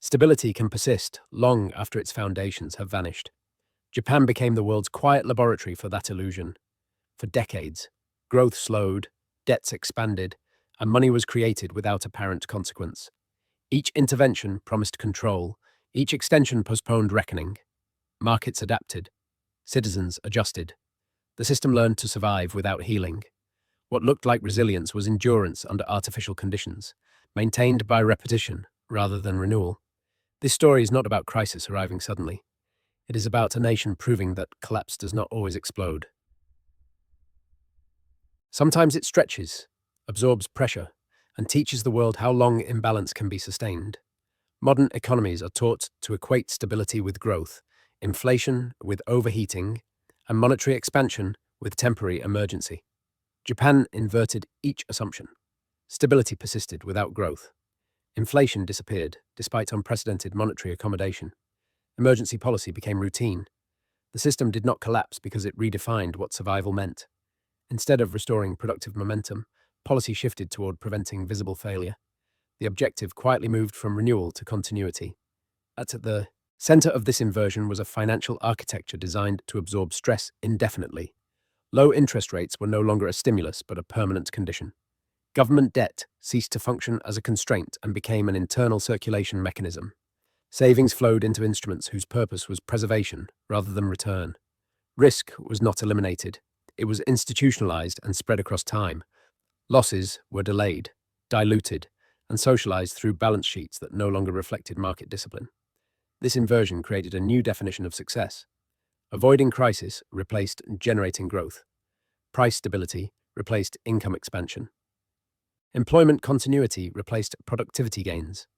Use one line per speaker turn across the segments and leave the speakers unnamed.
Stability can persist long after its foundations have vanished. Japan became the world's quiet laboratory for that illusion. For decades, growth slowed, debts expanded, and money was created without apparent consequence. Each intervention promised control, each extension postponed reckoning. Markets adapted, citizens adjusted. The system learned to survive without healing. What looked like resilience was endurance under artificial conditions, maintained by repetition rather than renewal. This story is not about crisis arriving suddenly. It is about a nation proving that collapse does not always explode. Sometimes it stretches, absorbs pressure, and teaches the world how long imbalance can be sustained. Modern economies are taught to equate stability with growth, inflation with overheating, and monetary expansion with temporary emergency. Japan inverted each assumption. Stability persisted without growth. Inflation disappeared despite unprecedented monetary accommodation. Emergency policy became routine. The system did not collapse because it redefined what survival meant. Instead of restoring productive momentum, policy shifted toward preventing visible failure. The objective quietly moved from renewal to continuity. At the center of this inversion was a financial architecture designed to absorb stress indefinitely. Low interest rates were no longer a stimulus but a permanent condition. Government debt ceased to function as a constraint and became an internal circulation mechanism. Savings flowed into instruments whose purpose was preservation rather than return. Risk was not eliminated. It was institutionalized and spread across time. Losses were delayed, diluted, and socialized through balance sheets that no longer reflected market discipline. This inversion created a new definition of success. Avoiding crisis replaced generating growth. Price stability replaced income expansion. Employment continuity replaced productivity gains.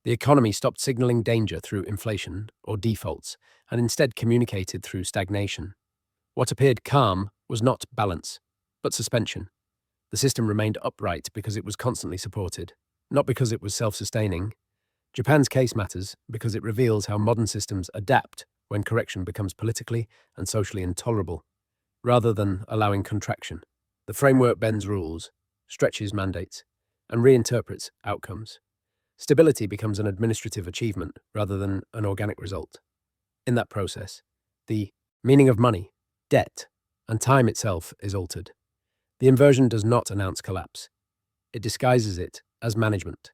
The economy stopped signaling danger through inflation or defaults and instead communicated through stagnation. What appeared calm was not balance, but suspension. The system remained upright because it was constantly supported, not because it was self-sustaining. Japan's case matters because it reveals how modern systems adapt when correction becomes politically and socially intolerable, rather than allowing contraction. The framework bends rules, stretches mandates, and reinterprets outcomes. Stability becomes an administrative achievement rather than an organic result. In that process, the meaning of money, debt, and time itself is altered. The inversion does not announce collapse. It disguises it as management.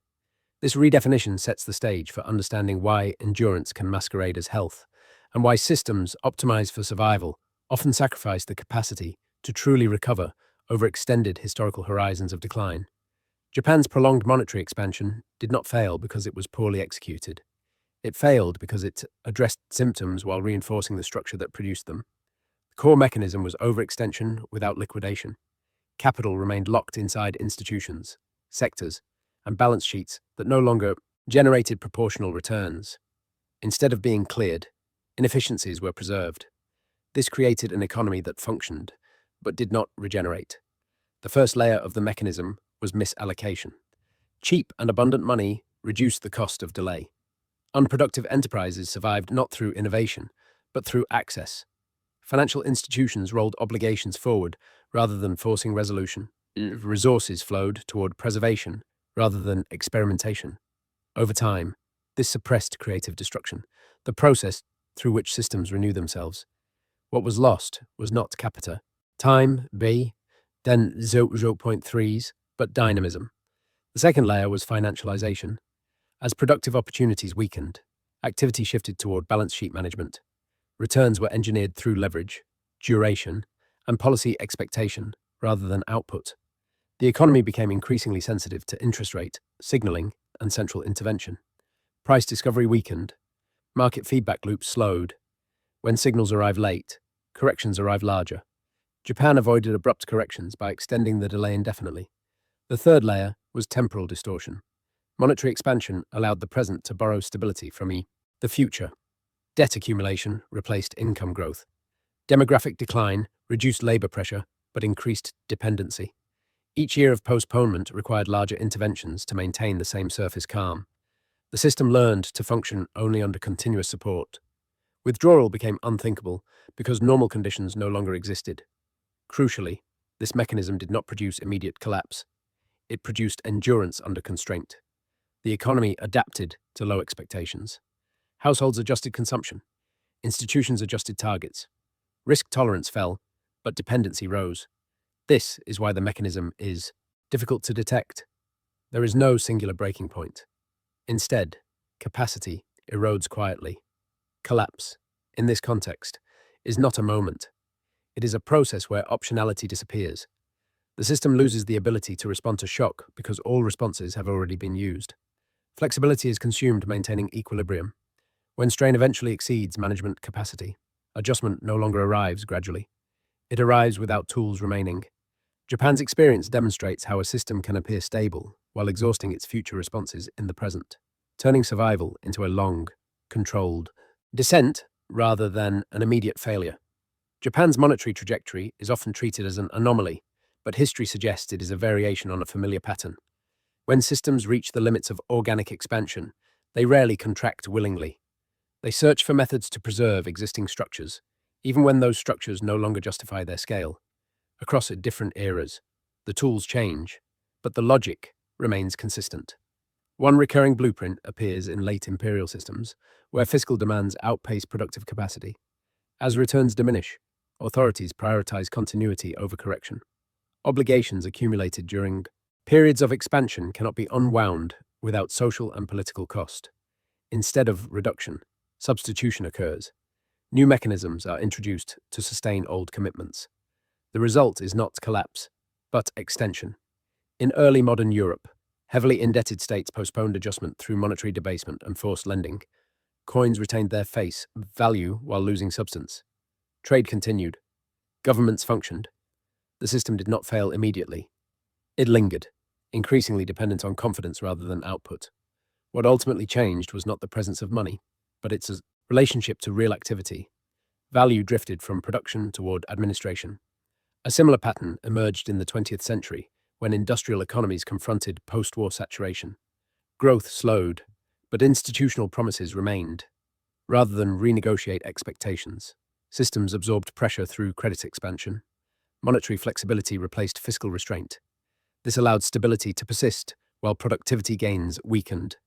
This redefinition sets the stage for understanding why endurance can masquerade as health, and why systems optimized for survival often sacrifice the capacity to truly recover over extended historical horizons of decline. Japan's prolonged monetary expansion did not fail because it was poorly executed. It failed because it addressed symptoms while reinforcing the structure that produced them. The core mechanism was overextension without liquidation. Capital remained locked inside institutions, sectors, and balance sheets that no longer generated proportional returns. Instead of being cleared, inefficiencies were preserved. This created an economy that functioned, but did not regenerate. The first layer of the mechanism was misallocation. Cheap and abundant money reduced the cost of delay. Unproductive enterprises survived not through innovation, but through access. Financial institutions rolled obligations forward rather than forcing resolution. Resources flowed toward preservation rather than experimentation. Over time, this suppressed creative destruction, the process through which systems renew themselves. What was lost was not capita, time, B, then 0.3s, but dynamism. The second layer was financialization. As productive opportunities weakened, activity shifted toward balance sheet management. Returns were engineered through leverage, duration, and policy expectation rather than output. The economy became increasingly sensitive to interest rate, signaling, and central intervention. Price discovery weakened. Market feedback loops slowed. When signals arrive late, corrections arrive larger. Japan avoided abrupt corrections by extending the delay indefinitely. The third layer was temporal distortion. Monetary expansion allowed the present to borrow stability from the future. Debt accumulation replaced income growth. Demographic decline reduced labor pressure but increased dependency. Each year of postponement required larger interventions to maintain the same surface calm. The system learned to function only under continuous support. Withdrawal became unthinkable because normal conditions no longer existed. Crucially, this mechanism did not produce immediate collapse. It produced endurance under constraint. The economy adapted to low expectations. Households adjusted consumption. Institutions adjusted targets. Risk tolerance fell, but dependency rose. This is why the mechanism is difficult to detect. There is no singular breaking point. Instead, capacity erodes quietly. Collapse, in this context, is not a moment. It is a process where optionality disappears. The system loses the ability to respond to shock because all responses have already been used. Flexibility is consumed maintaining equilibrium. When strain eventually exceeds management capacity, adjustment no longer arrives gradually. It arrives without tools remaining. Japan's experience demonstrates how a system can appear stable while exhausting its future responses in the present, turning survival into a long, controlled descent rather than an immediate failure. Japan's monetary trajectory is often treated as an anomaly, but history suggests it is a variation on a familiar pattern. When systems reach the limits of organic expansion, they rarely contract willingly. They search for methods to preserve existing structures, even when those structures no longer justify their scale. Across different eras, the tools change, but the logic remains consistent. One recurring blueprint appears in late imperial systems, where fiscal demands outpace productive capacity. As returns diminish, authorities prioritize continuity over correction. Obligations accumulated during periods of expansion cannot be unwound without social and political cost. Instead of reduction, substitution occurs. New mechanisms are introduced to sustain old commitments. The result is not collapse, but extension. In early modern Europe, heavily indebted states postponed adjustment through monetary debasement and forced lending. Coins retained their face value while losing substance. Trade continued. Governments functioned. The system did not fail immediately. It lingered, increasingly dependent on confidence rather than output. What ultimately changed was not the presence of money, but its relationship to real activity. Value drifted from production toward administration. A similar pattern emerged in the 20th century when industrial economies confronted post-war saturation. Growth slowed, but institutional promises remained. Rather than renegotiate expectations, systems absorbed pressure through credit expansion. Monetary flexibility replaced fiscal restraint. This allowed stability to persist while productivity gains weakened.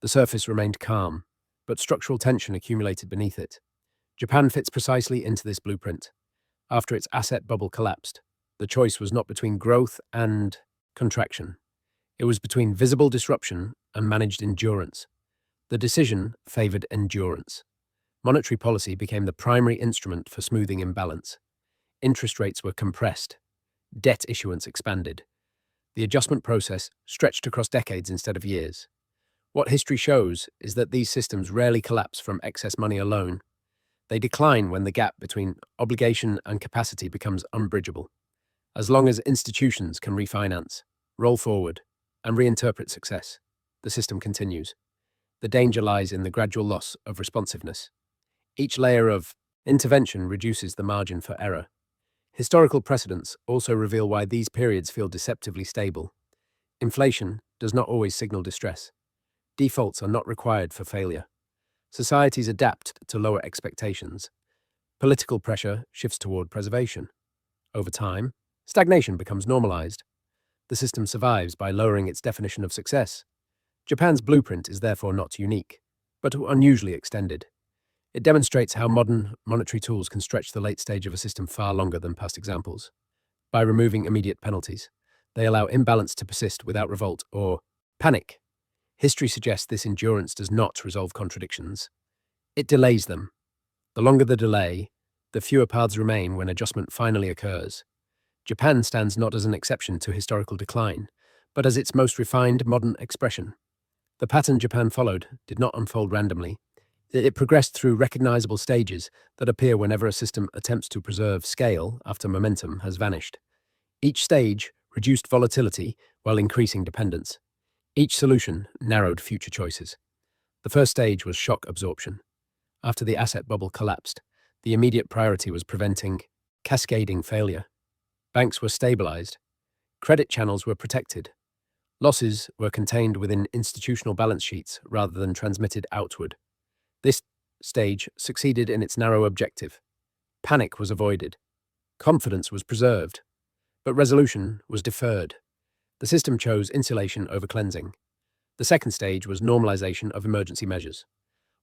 The surface remained calm, but structural tension accumulated beneath it. Japan fits precisely into this blueprint. After its asset bubble collapsed, the choice was not between growth and contraction. It was between visible disruption and managed endurance. The decision favored endurance. Monetary policy became the primary instrument for smoothing imbalance. Interest rates were compressed. Debt issuance expanded. The adjustment process stretched across decades instead of years. What history shows is that these systems rarely collapse from excess money alone. They decline when the gap between obligation and capacity becomes unbridgeable. As long as institutions can refinance, roll forward, and reinterpret success, the system continues. The danger lies in the gradual loss of responsiveness. Each layer of intervention reduces the margin for error. Historical precedents also reveal why these periods feel deceptively stable. Inflation does not always signal distress. Defaults are not required for failure. Societies adapt to lower expectations. Political pressure shifts toward preservation. Over time, stagnation becomes normalized. The system survives by lowering its definition of success. Japan's blueprint is therefore not unique, but unusually extended. It demonstrates how modern monetary tools can stretch the late stage of a system far longer than past examples. By removing immediate penalties, they allow imbalance to persist without revolt or panic. History suggests this endurance does not resolve contradictions. It delays them. The longer the delay, the fewer paths remain when adjustment finally occurs. Japan stands not as an exception to historical decline, but as its most refined modern expression. The pattern Japan followed did not unfold randomly. It progressed through recognizable stages that appear whenever a system attempts to preserve scale after momentum has vanished. Each stage reduced volatility while increasing dependence. Each solution narrowed future choices. The first stage was shock absorption. After the asset bubble collapsed, the immediate priority was preventing cascading failure. Banks were stabilized. Credit channels were protected. Losses were contained within institutional balance sheets rather than transmitted outward. This stage succeeded in its narrow objective. Panic was avoided. Confidence was preserved. But resolution was deferred. The system chose insulation over cleansing. The second stage was normalization of emergency measures.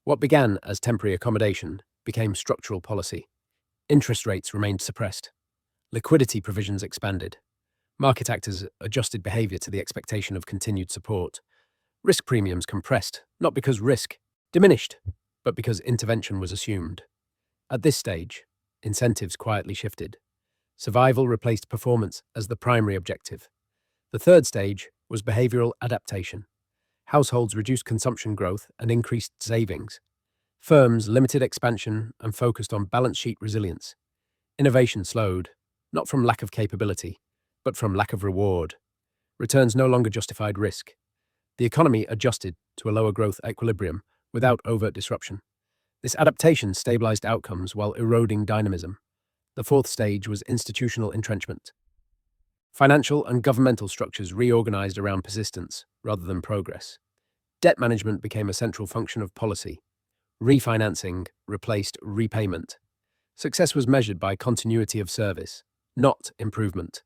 What began as temporary accommodation became structural policy. Interest rates remained suppressed. Liquidity provisions expanded. Market actors adjusted behavior to the expectation of continued support. Risk premiums compressed, not because risk diminished, but because intervention was assumed. At this stage, incentives quietly shifted. Survival replaced performance as the primary objective. The third stage was behavioral adaptation. Households reduced consumption growth and increased savings. Firms limited expansion and focused on balance sheet resilience. Innovation slowed, not from lack of capability, but from lack of reward. Returns no longer justified risk. The economy adjusted to a lower growth equilibrium without overt disruption. This adaptation stabilized outcomes while eroding dynamism. The fourth stage was institutional entrenchment. Financial and governmental structures reorganized around persistence rather than progress. Debt management became a central function of policy. Refinancing replaced repayment. Success was measured by continuity of service, not improvement.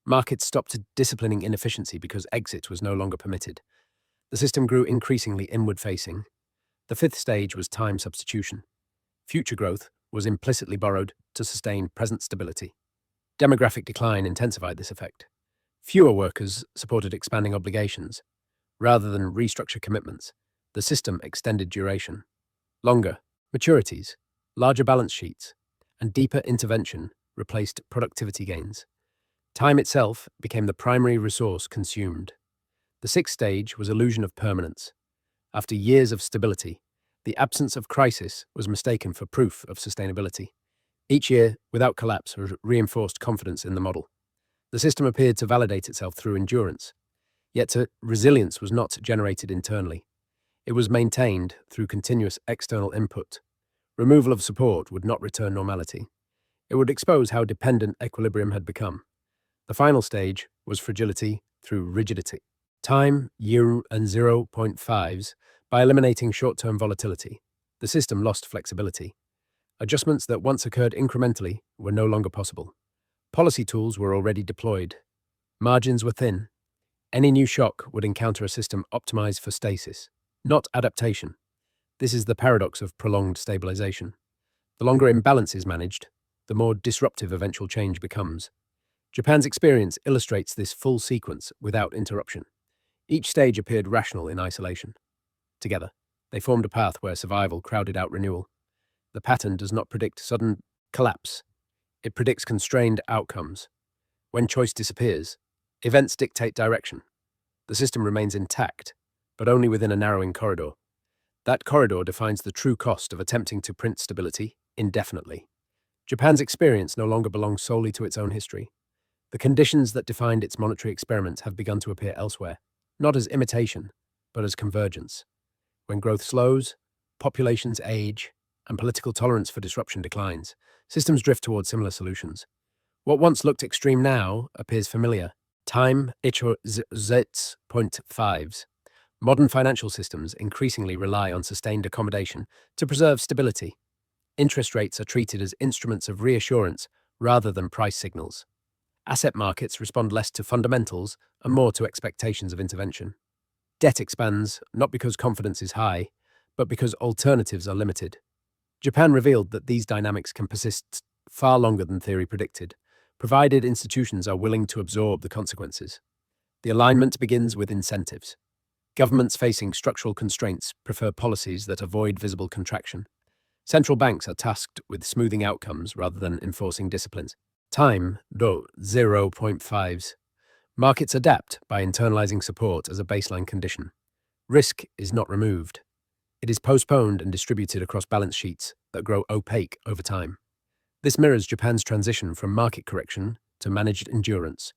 Markets stopped disciplining inefficiency because exit was no longer permitted. The system grew increasingly inward-facing. The fifth stage was time substitution. Future growth was implicitly borrowed to sustain present stability. Demographic decline intensified this effect. Fewer workers supported expanding obligations. Rather than restructure commitments, the system extended duration. Longer maturities, larger balance sheets, and deeper intervention replaced productivity gains. Time itself became the primary resource consumed. The sixth stage was illusion of permanence. After years of stability, the absence of crisis was mistaken for proof of sustainability. Each year, without collapse, reinforced confidence in the model. The system appeared to validate itself through endurance. Yet resilience was not generated internally. It was maintained through continuous external input. Removal of support would not return normality. It would expose how dependent equilibrium had become. The final stage was fragility through rigidity. Time, year, and 0.5s. By eliminating short-term volatility, the system lost flexibility. Adjustments that once occurred incrementally were no longer possible. Policy tools were already deployed. Margins were thin. Any new shock would encounter a system optimized for stasis, not adaptation. This is the paradox of prolonged stabilization. The longer imbalance is managed, the more disruptive eventual change becomes. Japan's experience illustrates this full sequence without interruption. Each stage appeared rational in isolation. Together, they formed a path where survival crowded out renewal. The pattern does not predict sudden collapse. It predicts constrained outcomes. When choice disappears, events dictate direction. The system remains intact, but only within a narrowing corridor. That corridor defines the true cost of attempting to print stability indefinitely. Japan's experience no longer belongs solely to its own history. The conditions that defined its monetary experiments have begun to appear elsewhere, not as imitation, but as convergence. When growth slows, populations age, and political tolerance for disruption declines, systems drift toward similar solutions. What once looked extreme now appears familiar. Time, .5s. Modern financial systems increasingly rely on sustained accommodation to preserve stability. Interest rates are treated as instruments of reassurance rather than price signals. Asset markets respond less to fundamentals and more to expectations of intervention. Debt expands not because confidence is high, but because alternatives are limited. Japan revealed that these dynamics can persist far longer than theory predicted, provided institutions are willing to absorb the consequences. The alignment begins with incentives. Governments facing structural constraints prefer policies that avoid visible contraction. Central banks are tasked with smoothing outcomes rather than enforcing disciplines. Time, 0.5s. Markets adapt by internalizing support as a baseline condition. Risk is not removed. It is postponed and distributed across balance sheets that grow opaque over time. This mirrors Japan's transition from market correction to managed endurance.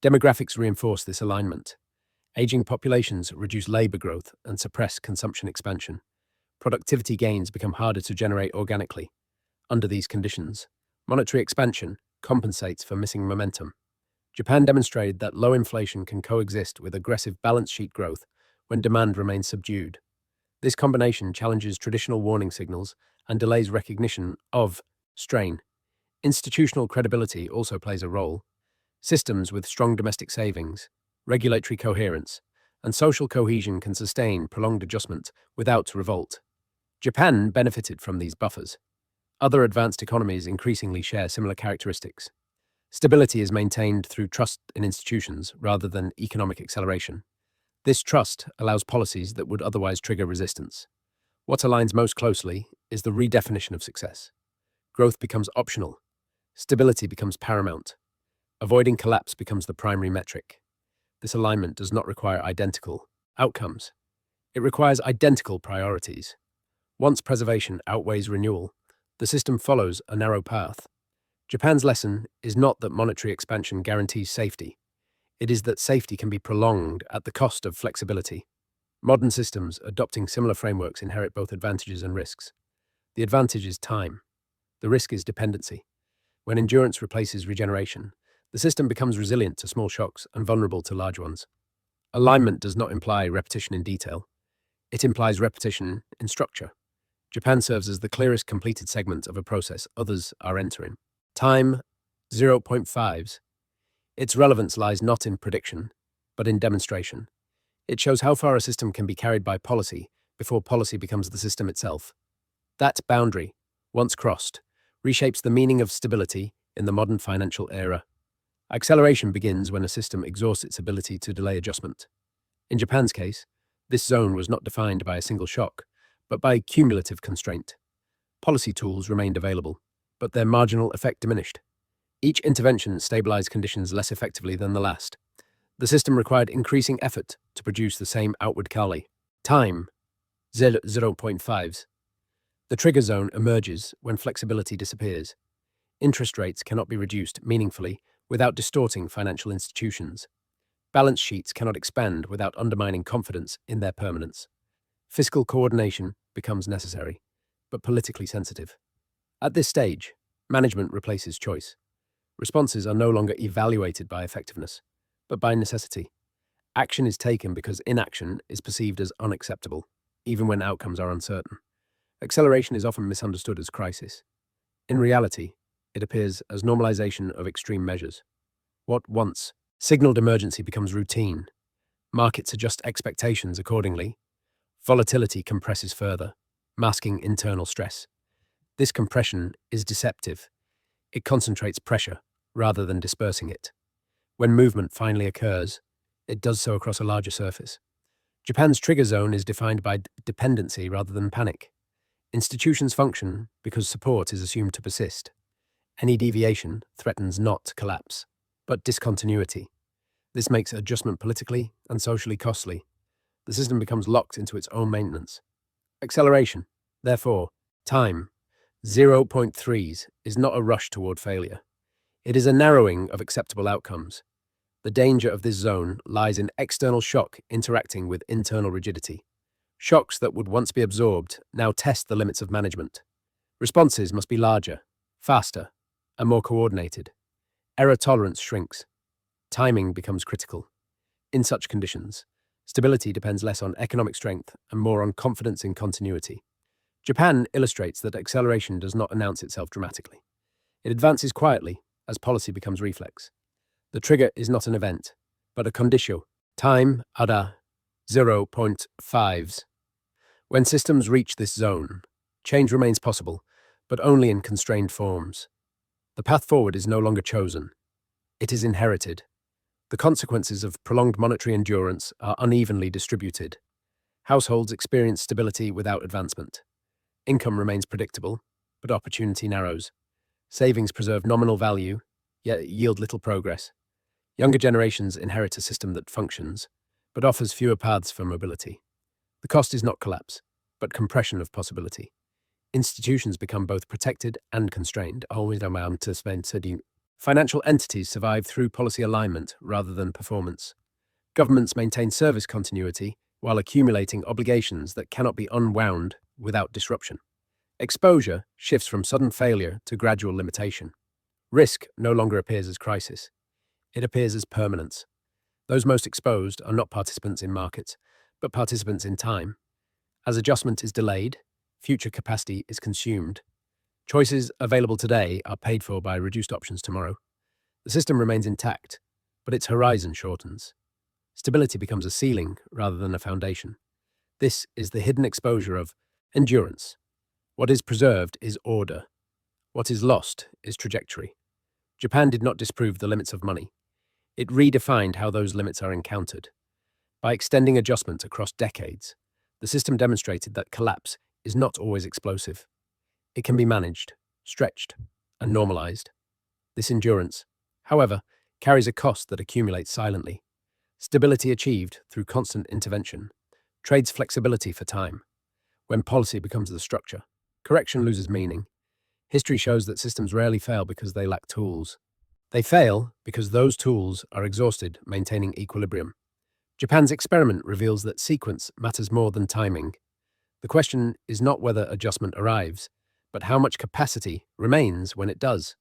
Demographics reinforce this alignment. Aging populations reduce labor growth and suppress consumption expansion. Productivity gains become harder to generate organically. Under these conditions, monetary expansion compensates for missing momentum. Japan demonstrated that low inflation can coexist with aggressive balance sheet growth when demand remains subdued. This combination challenges traditional warning signals and delays recognition of strain. Institutional credibility also plays a role. Systems with strong domestic savings, regulatory coherence, and social cohesion can sustain prolonged adjustment without revolt. Japan benefited from these buffers. Other advanced economies increasingly share similar characteristics. Stability is maintained through trust in institutions rather than economic acceleration. This trust allows policies that would otherwise trigger resistance. What aligns most closely is the redefinition of success. Growth becomes optional. Stability becomes paramount. Avoiding collapse becomes the primary metric. This alignment does not require identical outcomes. It requires identical priorities. Once preservation outweighs renewal, the system follows a narrow path. Japan's lesson is not that monetary expansion guarantees safety. It is that safety can be prolonged at the cost of flexibility. Modern systems adopting similar frameworks inherit both advantages and risks. The advantage is time. The risk is dependency. When endurance replaces regeneration, the system becomes resilient to small shocks and vulnerable to large ones. Alignment does not imply repetition in detail. It implies repetition in structure. Japan serves as the clearest completed segment of a process others are entering. Time 0.5s. Its relevance lies not in prediction, but in demonstration. It shows how far a system can be carried by policy before policy becomes the system itself. That boundary, once crossed, reshapes the meaning of stability in the modern financial era. Acceleration begins when a system exhausts its ability to delay adjustment. In Japan's case, this zone was not defined by a single shock, but by cumulative constraint. Policy tools remained available, but their marginal effect diminished. Each intervention stabilized conditions less effectively than the last. The system required increasing effort to produce the same outward cali. Time 0.5s. The trigger zone emerges when flexibility disappears. Interest rates cannot be reduced meaningfully without distorting financial institutions. Balance sheets cannot expand without undermining confidence in their permanence. Fiscal coordination becomes necessary, but politically sensitive. At this stage, management replaces choice. Responses are no longer evaluated by effectiveness, but by necessity. Action is taken because inaction is perceived as unacceptable, even when outcomes are uncertain. Acceleration is often misunderstood as crisis. In reality, it appears as normalization of extreme measures. What once signaled emergency becomes routine. Markets adjust expectations accordingly. Volatility compresses further, masking internal stress. This compression is deceptive. It concentrates pressure rather than dispersing it. When movement finally occurs, it does so across a larger surface. Japan's trigger zone is defined by dependency rather than panic. Institutions function because support is assumed to persist. Any deviation threatens not collapse, but discontinuity. This makes adjustment politically and socially costly. The system becomes locked into its own maintenance. Acceleration, therefore, time 0.3s is not a rush toward failure. It is a narrowing of acceptable outcomes. The danger of this zone lies in external shock interacting with internal rigidity. Shocks that would once be absorbed now test the limits of management. Responses must be larger, faster, and more coordinated. Error tolerance shrinks. Timing becomes critical. In such conditions, stability depends less on economic strength and more on confidence in continuity. Japan illustrates that acceleration does not announce itself dramatically. It advances quietly as policy becomes reflex. The trigger is not an event, but a conditio. Time ada 0.5s. When systems reach this zone, change remains possible, but only in constrained forms. The path forward is no longer chosen. It is inherited. The consequences of prolonged monetary endurance are unevenly distributed. Households experience stability without advancement. Income remains predictable, but opportunity narrows. Savings preserve nominal value, yet yield little progress. Younger generations inherit a system that functions, but offers fewer paths for mobility. The cost is not collapse, but compression of possibility. Institutions become both protected and constrained. Financial entities survive through policy alignment rather than performance. Governments maintain service continuity while accumulating obligations that cannot be unwound without disruption. Exposure shifts from sudden failure to gradual limitation. Risk no longer appears as crisis. It appears as permanence. Those most exposed are not participants in markets, but participants in time. As adjustment is delayed, future capacity is consumed. Choices available today are paid for by reduced options tomorrow. The system remains intact, but its horizon shortens. Stability becomes a ceiling rather than a foundation. This is the hidden exposure of endurance. What is preserved is order. What is lost is trajectory. Japan did not disprove the limits of money. It redefined how those limits are encountered. By extending adjustment across decades, the system demonstrated that collapse is not always explosive. It can be managed, stretched, and normalized. This endurance, however, carries a cost that accumulates silently. Stability achieved through constant intervention trades flexibility for time. When policy becomes the structure, correction loses meaning. History shows that systems rarely fail because they lack tools. They fail because those tools are exhausted maintaining equilibrium. Japan's experiment reveals that sequence matters more than timing. The question is not whether adjustment arrives, but how much capacity remains when it does.